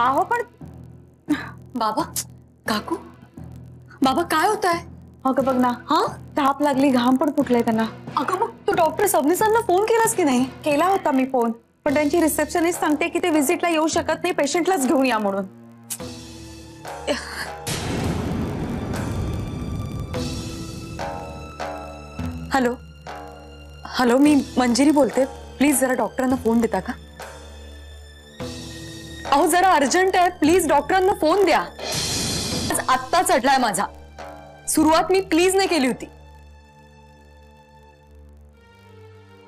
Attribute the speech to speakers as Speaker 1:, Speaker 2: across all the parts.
Speaker 1: आहो पण
Speaker 2: बाबा, काकू, बाबा काय होत आहे?
Speaker 1: अगं बघ ना,
Speaker 2: हा
Speaker 1: ताप लागली, घाम पण फुटलाय त्यांना.
Speaker 2: अगं मग तू डॉक्टर सबनीसांना फोन केलास की नाही?
Speaker 1: केला होता मी फोन, पण त्यांची रिसेप्शनिस्ट सांगते की ते व्हिजिटला येऊ शकत नाही, पेशंटलाच घेऊन या म्हणून.
Speaker 2: हॅलो हॅलो, मी मंजिरी बोलते. प्लीज जरा डॉक्टरांना फोन देता का? अहो जरा अर्जंट आहे, प्लीज डॉक्टरांना फोन द्या. आत्ता चढलाय माझा. सुरुवात मी प्लीज ने केली होती.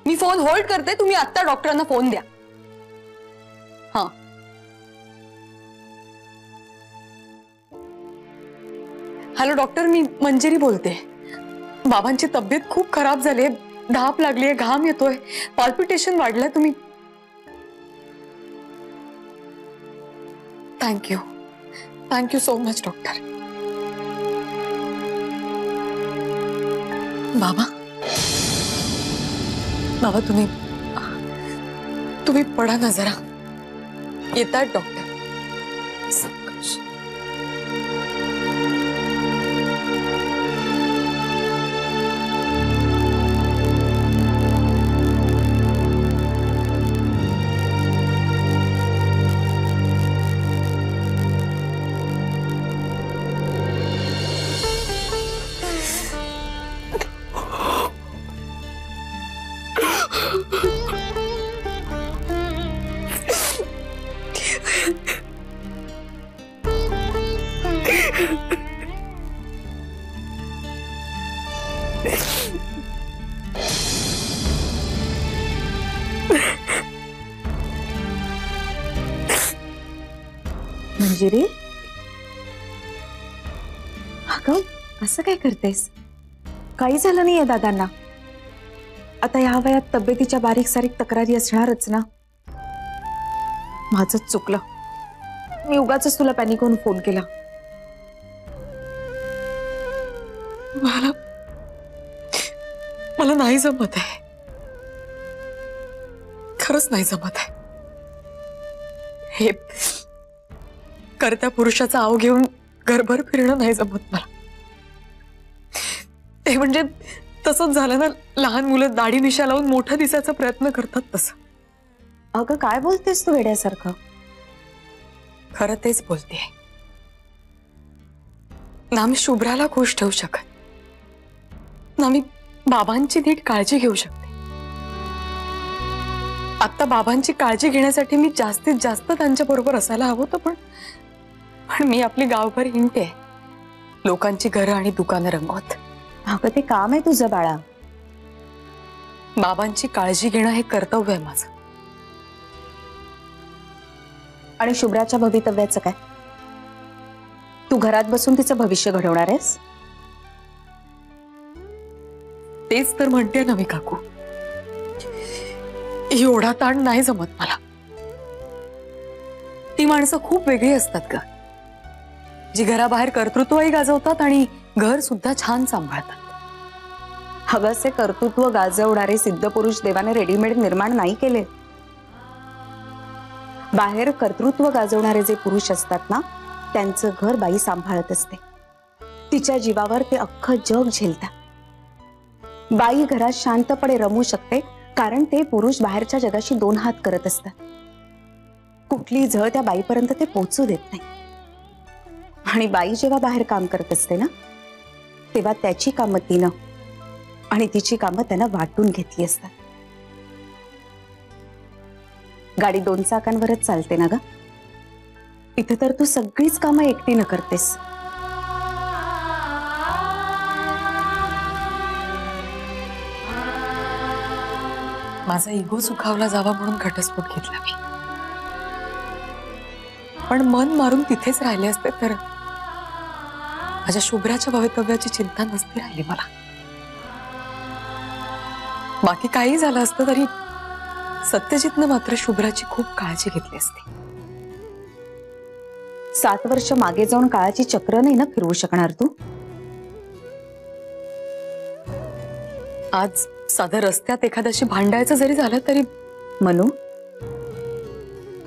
Speaker 2: मी फोन होल्ड करते, तुम्ही आत्ता डॉक्टरांना फोन द्या. हां हॅलो डॉक्टर, मी मंजिरी बोलते. बाबांची तब्येत खूप खराब झाली आहे, धाप लागली आहे, घाम येतोय, पॉल्पिटेशन वाढलंय. तुम्ही थँक्यू सो मच डॉक्टर. बाबा बाबा तुम्ही पडा ना जरा. येतात डॉक्टर.
Speaker 1: मंजिरी, अगं असं काय करतेस? काही झालं नाहीये दादांना. आता ह्या वयात तब्येतीच्या बारीक सारीक तक्रारी असणारच ना. माझंच चुकलं, मी उगाच तुला पॅनिक होऊन फोन केला.
Speaker 2: मला नाही जमत आहे, खरंच नाही जमत आहे. हे करत्या पुरुषाचा आव घेऊन घरभर फिरणं नाही जमत मला. ते म्हणजे तसंच झालं ना, लहान मुलं दाढी मिशा लावून मोठा दिसायचा प्रयत्न करतात तसं.
Speaker 1: अगं काय बोलतेस तू वेड्यासारखं?
Speaker 2: खरं तेच बोलतेय ना. मी शुभ्राला खुश ठेवू शकत ना, मी बाबांची नीट काळजी घेऊ शकते. आता बाबांची काळजी घेण्यासाठी मी जास्तीत जास्त त्यांच्या बरोबर असायला हवं होतं, पण मी आपली गावभर हिंडते, लोकांची घरं आणि दुकानं रंगवत.
Speaker 1: अगं ते काम आहे तुझं बाळा.
Speaker 2: बाबांची काळजी घेणं हे कर्तव्य आहे माझं.
Speaker 1: आणि शुभ्राच्या भवितव्याचं काय? तू घरात बसून तिचं भविष्य घडवणार आहेस?
Speaker 2: तेच तर म्हणते ना मी काकू, एवढा ताण नाही जमत मला. ती माणसं खूप वेगळी असतात का, जी घराबाहेर कर्तृत्वही गाजवतात आणि घर सुद्धा छान सांभाळतात.
Speaker 1: अगं कर्तृत्व गाजवणारे सिद्ध पुरुष देवाने रेडीमेड निर्माण नाही केले. बाहेर कर्तृत्व गाजवणारे जे पुरुष असतात ना, त्यांचं घर बाई सांभाळत असते. तिच्या जीवावर ते अख्खं जग झेलतात. बाई घरात शांतपणे रमू शकते कारण ते पुरुष बाहेरच्या जगाशी दोन हात करत असतात. कुठली झळ त्या बाईपर्यंत ते पोहोचू देत नाही. आणि बाई जेव्हा बाहेर काम करत असते ना, तेव्हा त्याची कामं तिनं आणि तिची कामं त्यानं वाटून घेतली असतात. गाडी दोन चाकांवरच चालते ना ग. इथे तर तू सगळीच कामं एकटीनं करतेस.
Speaker 2: माझा इगो सुखावला जावा म्हणून घटस्फोट घेतला मी, पण मन मारून तिथेच राहिले असते तर माझ्या शुभ्राच्या भवितव्याची चिंता नसती राहिली मला. बाकी काही झालं असतं तरी सत्यजितनं मात्र शुभ्राची खूप काळजी घेतली असती.
Speaker 1: 7 वर्ष मागे जाऊन काळाची चक्र नाही ना फिरवू शकणार तू.
Speaker 2: आज साधं रस्त्यात एखाद्याशी भांडायचं जरी झालं तरी
Speaker 1: मनू,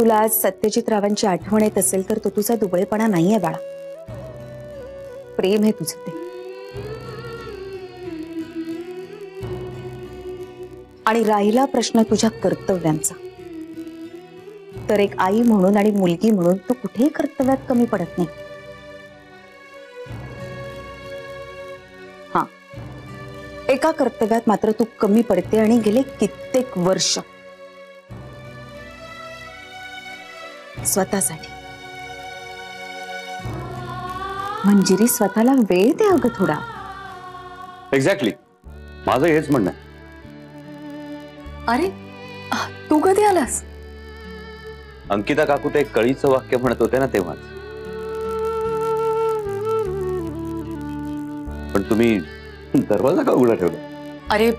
Speaker 1: तुला आज सत्यजित रावांची आठवण येत असेल तर तो तुझा दुबळेपणा नाहीये बाळा, प्रेम आहे तुझं ते. आणि राहिला प्रश्न तुझ्या कर्तव्यांचा, तर एक आई म्हणून आणि मुलगी म्हणून तू कुठेही कर्तव्यात कमी पडत नाही. हा, एका कर्तव्यात मात्र तू कमी पडते आणि गेले कित्येक वर्ष स्वतःसाठी. मंजिरी, स्वतःला वेळ दे अगं थोडा.
Speaker 3: एक्झॅक्टली, माझं हेच म्हणणं आहे.
Speaker 2: अरे तू कधी आलास?
Speaker 3: अंकिता काकू ते कळीचं वाक्य म्हणत होते ना तेव्हाच. पण तुम्ही दरवाजा का उघडा ठेवला?
Speaker 2: अरे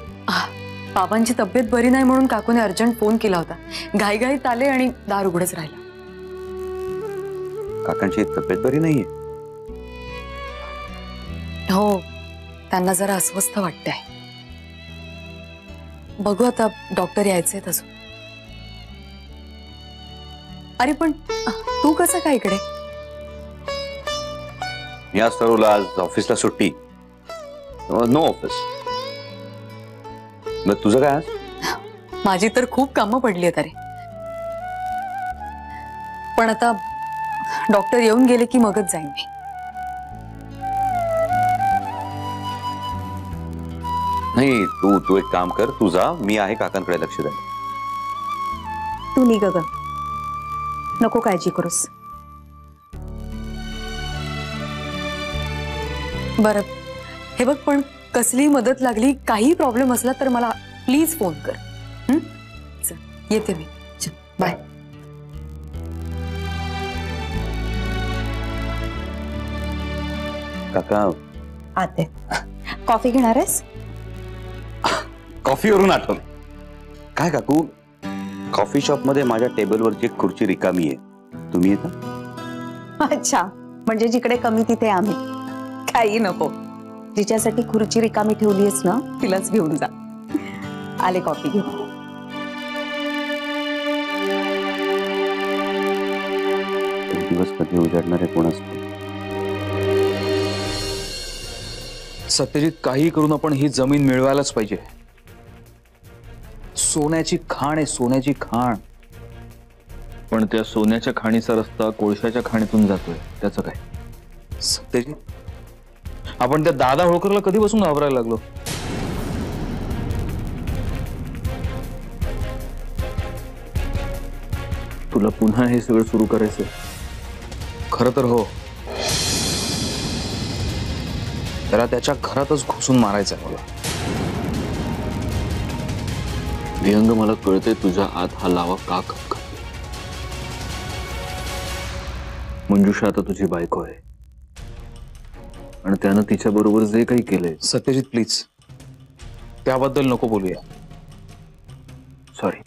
Speaker 2: बाबांची तब्येत बरी नाही म्हणून काकूने अर्जंट फोन केला होता. घाईघाईत आले आणि दार उघडच राहिला.
Speaker 3: काकांची तब्येत बरी नाहीये?
Speaker 2: हो, त्यांना जरा अस्वस्थ वाटतंय. बघू आता, डॉक्टर यायचे अजून. अरे पण तू कसं काय इकडे?
Speaker 3: मी आज ठरवलं, आज ऑफिसला सुट्टी, नो ऑफिस. मग तुझं काय आज?
Speaker 2: माझी तर खूप कामं पडली आहेत. अरे पण आता डॉक्टर येऊन गेले की मगच जाईन मी.
Speaker 3: नाही, तू एक काम कर, तू जा, मी आहे काकांकडे लक्ष द्या.
Speaker 1: तू निघ ग, नको काळजी करूस.
Speaker 2: बरं, हे बघ, पण कसली मदत लागली, काही प्रॉब्लेम असला तर मला प्लीज फोन कर. चल, येते मी. चल, बाय.
Speaker 3: काका,
Speaker 1: आते कॉफी घेणार आहेस?
Speaker 3: कॉफीवरून आठवलं. काय काकू, कॉफी शॉप मध्ये माझ्या टेबलवरची एक खुर्ची रिकामी आहे, तुम्ही येता?
Speaker 1: अच्छा, म्हणजे जिकडे कमी तिथे आम्ही. काही नको, जिच्यासाठी खुर्ची रिकामी ठेवलीस ना तिलाच घेऊन जा. आले कॉफी घेऊन.
Speaker 3: दिवस कधी उजाडणारे कोण असतो?
Speaker 4: सत्यजित, काही करून आपण ही जमीन मिळवायलाच पाहिजे. सोन्याची खाण आहे, सोन्याची खाण. पण त्या सोन्याच्या खाणीचा रस्ता कोळशाच्या खाणीतून जातोय, त्याचं काय? सत्यजित, आपण त्या दादा होळकरला कधीपासून घाबरायला लागलो? तुला पुन्हा हे सगळं सुरू करायचं? खरं तर हो, त्याला त्याच्या घरातच घुसून मारायचंय मला. विहंग, मला कळतंय तुझ्या आत हा लावा का खपखपतो. मंजुषा आता तुझी बायको आहे आणि त्यानं तिच्या बरोबर जे काही केलंय. सत्यजित, प्लीज त्याबद्दल नको बोलूया. सॉरी.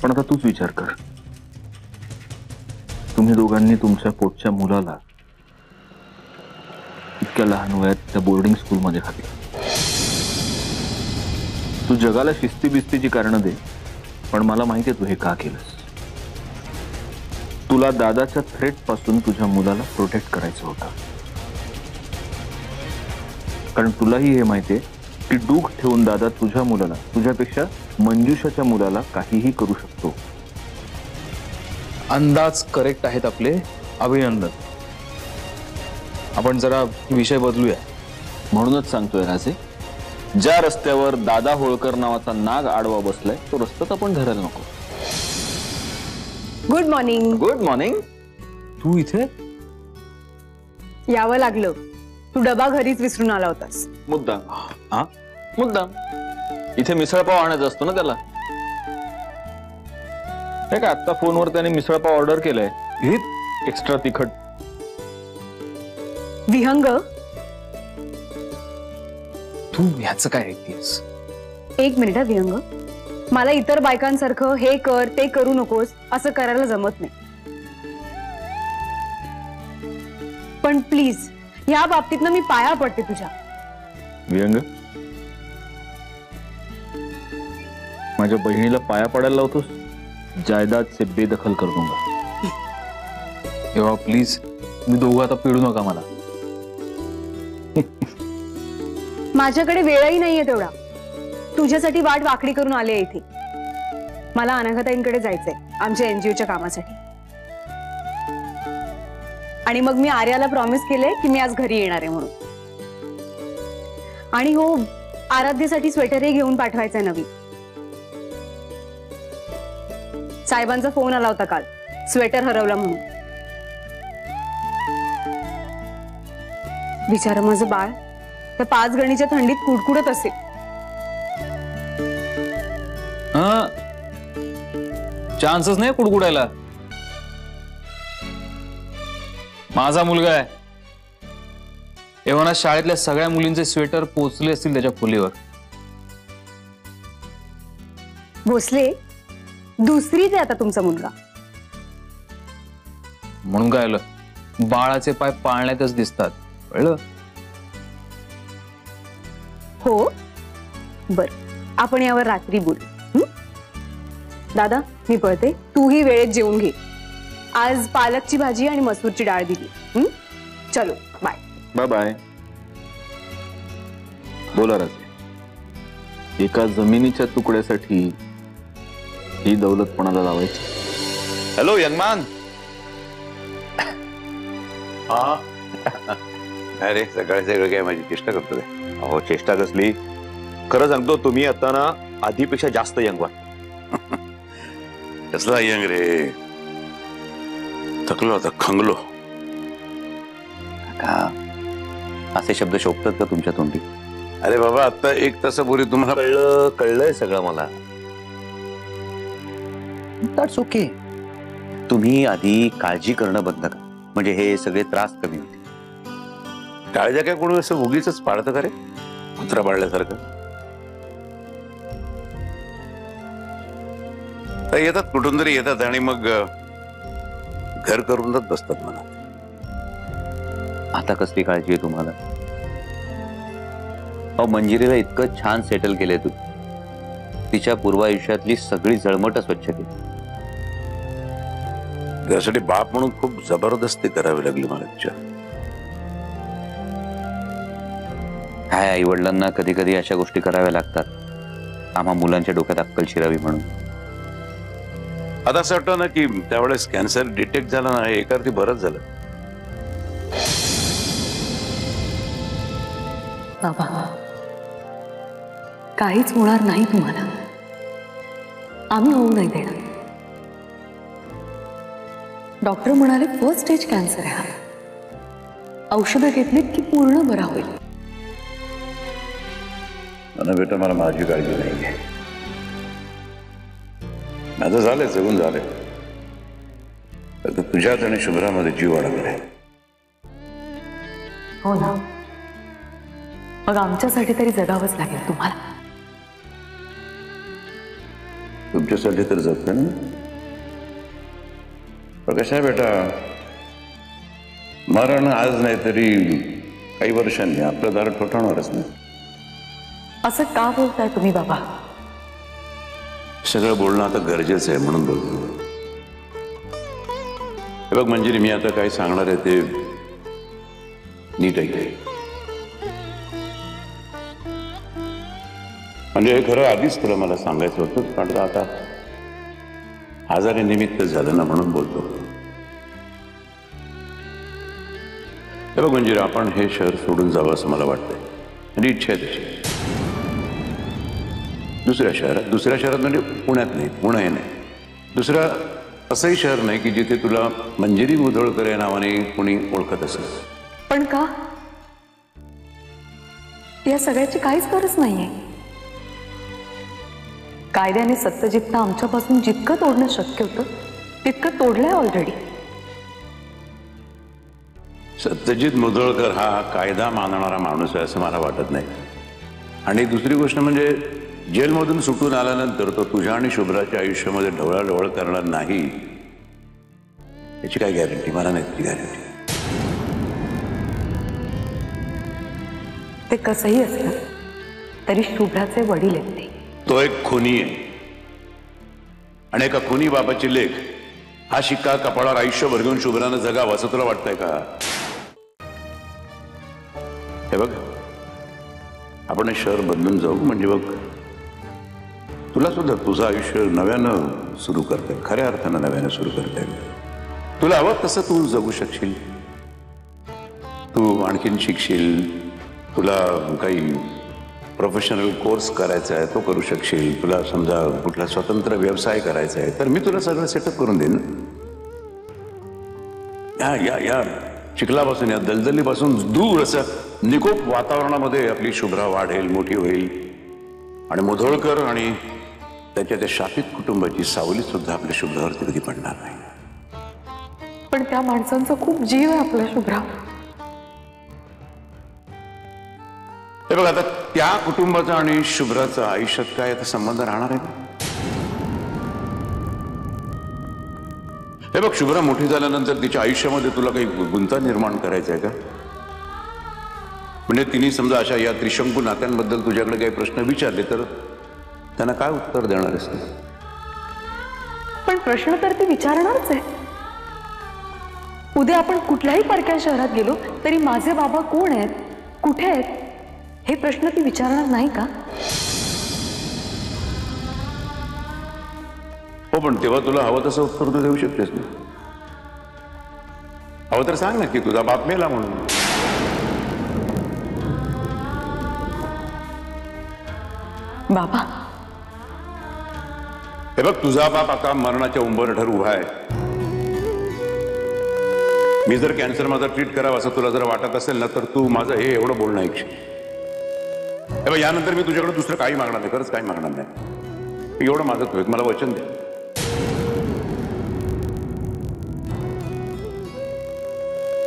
Speaker 4: पण आता तूच विचार कर, तुम्ही दोघांनी तुमच्या पोटच्या मुलाला इतक्या लहान वयात त्या बोर्डिंग स्कूलमध्ये घातलं. तू जगाला शिस्ती बिस्तीची कारणं दे, पण मला माहितीये तू हे का केलंस. तुला दादाच्या थ्रेट पासून तुझ्या मुलाला प्रोटेक्ट करायचं होतं. कारण तुलाही हे माहितीये की डूख ठेवून दादा तुझ्या मुलाला, तुझ्यापेक्षा मंजुषाच्या मुलाला काहीही करू शकतो. अंदाज करेक्ट आहेत आपले, अभिनंदन. आपण जरा विषय बदलूया. म्हणूनच सांगतोय राजे, ज्या रस्त्यावर दादा होळकर नावाचा नाग आडवा बसलाय तो रस्ताच आपण धरायला नको.
Speaker 5: Good morning.
Speaker 4: Good morning. तू इथे?
Speaker 5: यावं लागलं, तू डबा घरीच विसरून आला होतास.
Speaker 4: मुद्दाम? हा, मुद्दाम. इथे मिसळपाव आणायचा असतो ना त्याला. हे का, आता फोनवर त्याने मिसळपाव ऑर्डर केलाय, एक्स्ट्रा तिखट.
Speaker 5: विहंग,
Speaker 4: तू ह्याचं काय ऐकतेस?
Speaker 5: एक मिनिट हा विहंग. मला इतर बायकांसारखं हे कर ते करू नकोस असं करायला जमत नाही. पण प्लीज ह्या बाबतीत ना मी पाया पडते तुझ्या.
Speaker 4: विहंग, माझ्या बहिणीला पाया पडायला लावतोस? जायदाद से बेदखल कर दूंगा। तेव्हा प्लीज मी दोघं आता पिडू नका मला।
Speaker 5: माझ्याकडे वेळही नाहीये तेवढा। तुझ्यासाठी वाट वाकडी करून आले इथे। मला अनाघाताईंकडे जायचंय आमच्या एनजीओच्या कामासाठी। आणि मग मी आर्याला प्रॉमिस केले की मी आज घरी येणार आहे म्हणून। आणि हो, आराध्यसाठी स्वेटरही घेऊन पाठवायचंय नवीन। साहेबांचा फोन आला होता काल, स्वेटर हरवला म्हणून। बिचारं माझं बाळ तर 5 गणीच्या थंडीत कुडकुडत असेल।
Speaker 4: हा, चान्सच नाही कुडकुडायला। माझा मुलगा आहे, एव्हा शाळेतल्या सगळ्या मुलींचे स्वेटर पोचले असतील त्याच्या खोलीवर।
Speaker 5: भोसले, दुसरीच आहे आता तुमचा मुलगा।
Speaker 4: म्हणून काय आलं, बाळाचे पाय पाळण्यातच दिसतात, कळलं?
Speaker 5: हो, बर, आपण यावर रात्री बोलू। दादा, मी पळते, तूही वेळेत जेवून घे। आज पालकची भाजी आणि मसूरची डाळ दिली। चलो, बाय
Speaker 4: बाय बाय। बोला राजे, एका जमिनीच्या तुकड्यासाठी ही दौलत कोणाला लावायची?
Speaker 3: हॅलो यंगमान। हा अरे सकाळी सगळं काय माझी चेष्टा करतो रे। अहो चेष्टा कसली, खरं सांगतो तुम्ही आता ना आधीपेक्षा जास्त यंग वाटता। कसला यंग रे, थकलो आता, खंगलो। असे शब्द शोभतात का तुमच्या तोंडी? अरे बाबा, आता 1 तासापूर्वी तुम्हाला कळलंय सगळं मला। That's okay. तुम्ही आधी काळजी करणं बंद करा, म्हणजे हे सगळे त्रास कमी होतील। काळजा काय कोणी असं उगीच पाळतं का रे, कुत्रा पाळल्यासारखं? येतात कुठून तरी येतात आणि मग घर करूनच बसतात मला। आता कसली काळजी आहे तुम्हाला? अहो मंजिरीला इतकं छान सेटल केलंय तू, तिच्या पूर्व आयुष्यातली सगळी जळमट स्वच्छ केली। त्यासाठी बाप म्हणून खूप जबरदस्ती करावी लागली मला तिच्या। काय आई वडिलांना कधी कधी अशा गोष्टी कराव्या लागतात, आम्हा मुलांच्या डोक्यात अक्कल शिरावी म्हणून। आता असं वाटतं ना की त्यावेळेस कॅन्सर डिटेक्ट झाला ना, एका अर्थी बरंच झालं।
Speaker 2: बाबा, काहीच होणार नाही तुम्हाला, आम्ही होऊ नाही देणार। डॉक्टर म्हणाले 1st स्टेज कॅन्सर आहे हा, औषधं घेतलीत की पूर्ण बरा होईल।
Speaker 3: बेटा मला माझी काळजी नाही, माझं झालंय, जगून झालंय। तर तुझ्यात आणि शुभ्रामध्ये जीव अडकलाय।
Speaker 2: हो ना, मग आमच्यासाठी तरी जगावंच लागेल तुम्हाला।
Speaker 3: तुमच्यासाठी तर जगतं ना। कसं आहे बेटा, मरण आज नाही तरी काही वर्षांनी आपलं दार ठोठावणारच नाही।
Speaker 2: असं का बोलताय तुम्ही बाबा?
Speaker 3: सगळं बोलणं आता गरजेचं आहे म्हणून बोलतो। हे बघ मंजिरी, मी आता काय सांगणार आहे ते नीट ऐक। म्हणजे हे खरं आधीच तुला मला सांगायचं होतं, पण आता आजारी निमित्त झालं ना म्हणून बोलतो। हे बघ मंजिरी, आपण हे शहर सोडून जावं असं मला वाटतंय, आणि इच्छा आहे तशी। दुसऱ्या शहरात म्हणजे पुण्यात नाही, पुणे नाही, दुसरं असंही शहर नाही की जिथे तुला मंजिरी मुधोळकर या नावाने कोणी ओळखत असेल।
Speaker 2: पण का? या सगळ्याची काहीच गरज नाहीये। कायद्याने सत्यजितला आमच्यापासून जितकं तोडणं शक्य होतं तितकं तोडलंय ऑलरेडी।
Speaker 3: सत्यजित मुधोळकर हा कायदा मानणारा माणूस आहे असं मला वाटत नाही। आणि दुसरी गोष्ट म्हणजे जेलमधून सुटून आल्यानंतर तो तुझ्या आणि शुभ्राच्या आयुष्यामध्ये ढवळाढवळ करणार नाही याची काय गॅरंटी? मला नाही त्याची गॅरंटी।
Speaker 2: ते कसंही असलं तरी शुभ्राचे वडील आहेत ते।
Speaker 3: तो एक खुनी आहे, आणि एका खुनी बापाची लेख हा शिक्का कपाळावर आयुष्यभर घेऊन शुभ्रानं जगावं असं तुला वाटतंय का? हे बघ, आपण हे शहर बदलून जाऊ म्हणजे बघ तुला सुद्धा तुझं आयुष्य नव्यानं सुरू करता येईल, खऱ्या अर्थानं नव्यानं सुरू करता येईल. तुला हवं तसं तू जगू शकशील, तू आणखीन शिकशील, तुला काही प्रोफेशनल कोर्स करायचा आहे तो करू शकशील, तुला समजा कुठला स्वतंत्र व्यवसाय करायचा आहे तर मी तुला सगळं सेटअप करून देईन. या या या चिखलापासून या दलदलीपासून दूर असं निकोप वातावरणामध्ये आपली शुभ्रा वाढेल, मोठी होईल आणि मुधोळकर आणि त्याच्या त्या शापित कुटुंबाची सावली सुद्धा आपल्या शुभ्रावरती कधी पडणार नाही.
Speaker 2: पण त्या माणसांचा खूप जीव आहे आपला शुभ्रा.
Speaker 3: हे बघ, आता त्या कुटुंबाचा आणि शुभ्राचा आयुष्यात काय आता संबंध राहणार आहे का? हे बघ, शुभ्रा मोठी झाल्यानंतर तिच्या आयुष्यामध्ये तुला काही गुंता निर्माण करायचा आहे का? म्हणजे तिने समजा अशा या त्रिशंकू नात्यांबद्दल तुझ्याकडे काही प्रश्न विचारले तर त्यांना काय उत्तर देणार आहेस?
Speaker 2: पण प्रश्न तर ती विचारणारच आहे. उद्या आपण कुठल्याही परक्या शहरात गेलो तरी माझे बाबा कोण आहेत, कुठे आहेत, हे प्रश्न ती विचारणार नाही का?
Speaker 3: हो, पण तेव्हा तुला हवं तसं उत्तर तू देऊ शकतेस ना. हवं तर सांग ना की तुझा बाप मेला म्हणून.
Speaker 2: बाबा,
Speaker 3: हे बघ, तुझा बाप आता मरणाच्या उंबरठ्यावर उभा आहे. मी जर कॅन्सर माझा ट्रीट करावा असं तुला जर वाटत असेल ना तर तू माझं हे एवढं बोलणं ऐकशील. हे बघ, यानंतर मी तुझ्याकडे दुसरं काही मागणार नाही, खरंच काही मागणार नाही. एवढं मागत होत, मला वचन दे.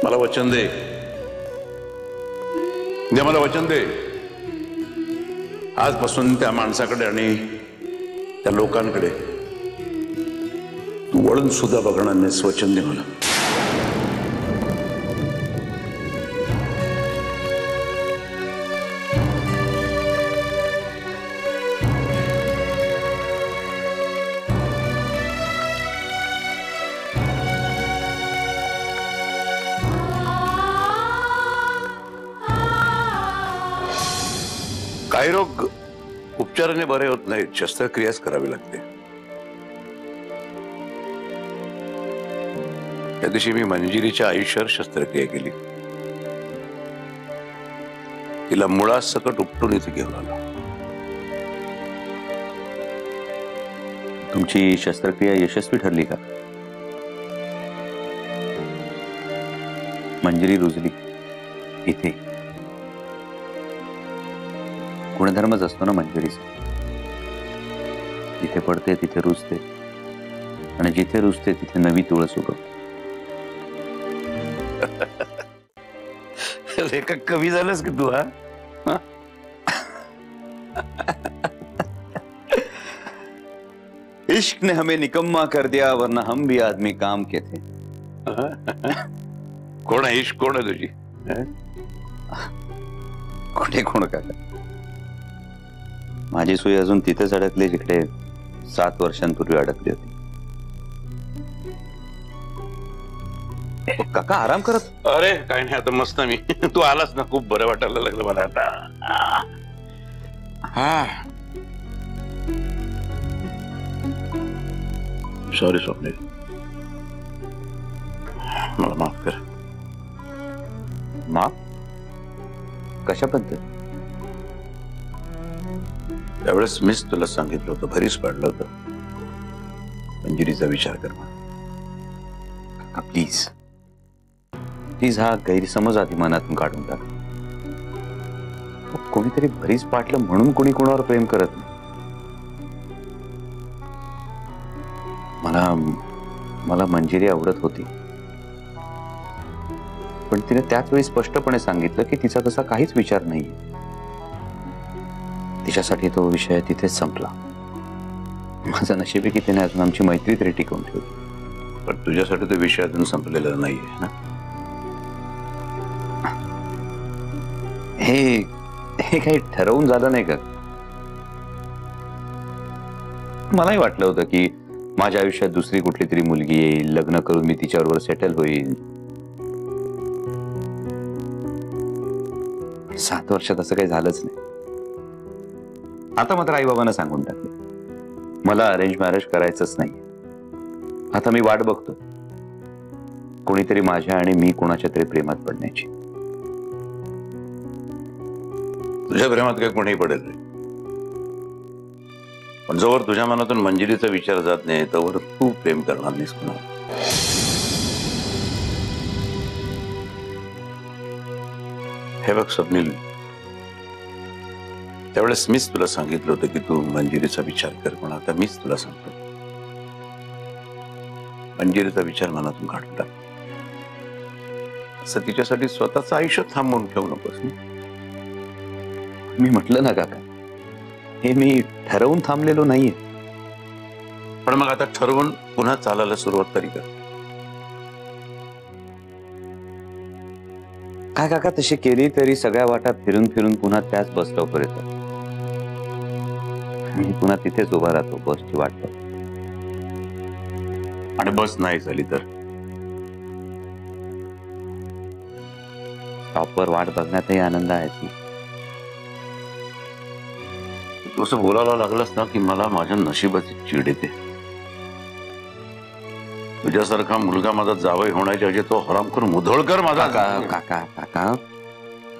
Speaker 3: मला वचन दे, मला वचन दे. आजपासून त्या माणसाकडे आणि त्या लोकांकडे तू वळून सुद्धा बघणार नाहीस. वचन दे मला. काही रोग उपचाराने बरे होत नाहीत, शस्त्रक्रियाच करावी लागते. त्या दिवशी मी मंजिरीच्या आयुष्यावर शस्त्रक्रिया केली. तिला मुळासकट उपटून इथे घेऊन आलो.
Speaker 6: तुमची शस्त्रक्रिया यशस्वी ठरली का? मंजिरी रुजली इथे. गुणधर्मच असतो ना मंजिरीचा. जिथे पडते तिथे रुजते आणि जिथे रुजते तिथे नवी तुळस उगवते.
Speaker 3: लेखक कवी झालंस की तू? हा,
Speaker 6: इश्क ने हमें निकम्मा कर दिया वरना हम भी आदमी काम के थे.
Speaker 3: कोण आहे इश्क? कोण आहे तुझी?
Speaker 6: कुठे कोण का? माझी सोय अजून तिथेच अडकली जिकडे 7 वर्षांपूर्वी अडकली होती. काका आराम करत?
Speaker 3: अरे काय नाही, आता मस्त मी. तू आलास ना, खूप बरं वाटायला लागलं मला आता. हा, सॉरी स्वप्नील, मला माफ कर.
Speaker 6: माफ? कशाबद्दल?
Speaker 3: त्यावेळेस मीच तुला सांगितलं होतं, भरीस पाडलं होतं, मंजिरीचा विचार कर म्हणून.
Speaker 6: काका प्लीज प्लीज, हा गैरसमज आधी मनातून काढून टाक. कोणीतरी भरीस पाटलं म्हणून कोणी कोणावर प्रेम करत नाही. मला मंजिरी आवडत होती, पण तिने त्याच वेळी स्पष्टपणे सांगितलं की तिचा तसा काहीच विचार नाहीये. तिच्यासाठी तो विषय तिथेच संपला. माझं नशीब आहे की तिने अजून आमची मैत्री तरी टिकवून ठेवली.
Speaker 3: पण तुझ्यासाठी तो विषय अजून संपलेला नाहीये ना.
Speaker 6: हे काही ठरवून झालं नाही का? मलाही वाटलं होतं की माझ्या आयुष्यात दुसरी कुठली तरी मुलगी येईल, लग्न करून मी तिच्याबरोबर सेटल होईल. 7 वर्षात असं काही झालंच नाही. आता मात्र आई बाबांना सांगून टाकलं मला अरेंज मॅरेज करायचंच नाही. आता मी वाट बघतो कोणीतरी माझ्या आणि मी कोणाच्या तरी प्रेमात पडण्याची.
Speaker 3: तुझ्या प्रेमात काही कोणीही पडेल रे, पण जोवर तुझ्या मनातून मंजिरीचा विचार जात नाही तोवर तू प्रेम करणार नाहीस कुणावर. हे बघ स्वप्नील, त्यावेळेस मीच तुला सांगितलं होतं की तू मंजिरीचा विचार कर, पण आता मीच तुला सांगतो मंजिरीचा विचार मनातून काढून टाक. असं तिच्यासाठी स्वतःचं आयुष्य थांबवून ठेवू नकोस.
Speaker 6: मी म्हटलं ना काका, हे मी ठरवून थांबलेलो नाहीये.
Speaker 3: पण मग आता ठरवून पुन्हा चालायला सुरुवात तरी कर.
Speaker 6: काय काका, तशी केली तरी सगळ्या वाटा फिरून फिरून पुन्हा त्याच बस स्टॉपवर येतात. मी पुन्हा तिथेच उभा राहतो बसची वाट बघत.
Speaker 3: आणि बस नाही झाली तर
Speaker 6: स्टॉपवर वाट बघण्यातही आनंद आहेच ना.
Speaker 3: तू असं बोलायला लागलास ना की मला माझ्या नशिबाची चीड येते. तुझ्यासारखा मुलगा माझा जावई होण्याच्या ऐवजी तो हरामखोर मुधोळकर माझा.
Speaker 6: काका काका काका,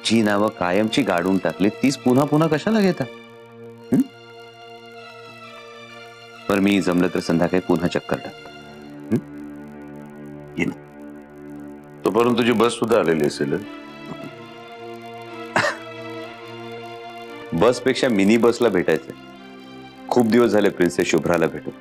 Speaker 6: जी नावं कायमची गाडून टाकली तीच पुन्हा पुन्हा कशाला घेता? पर मी जमलं तर संध्याकाळी पुन्हा चक्कर टाकतो.
Speaker 3: तोपर्यंत तुझी बस सुद्धा आलेली असेल.
Speaker 6: बस पेक्षा मिनी बसला भेटायचंय. खूप दिवस झाले प्रिन्सेस शुभ्राला भेटून.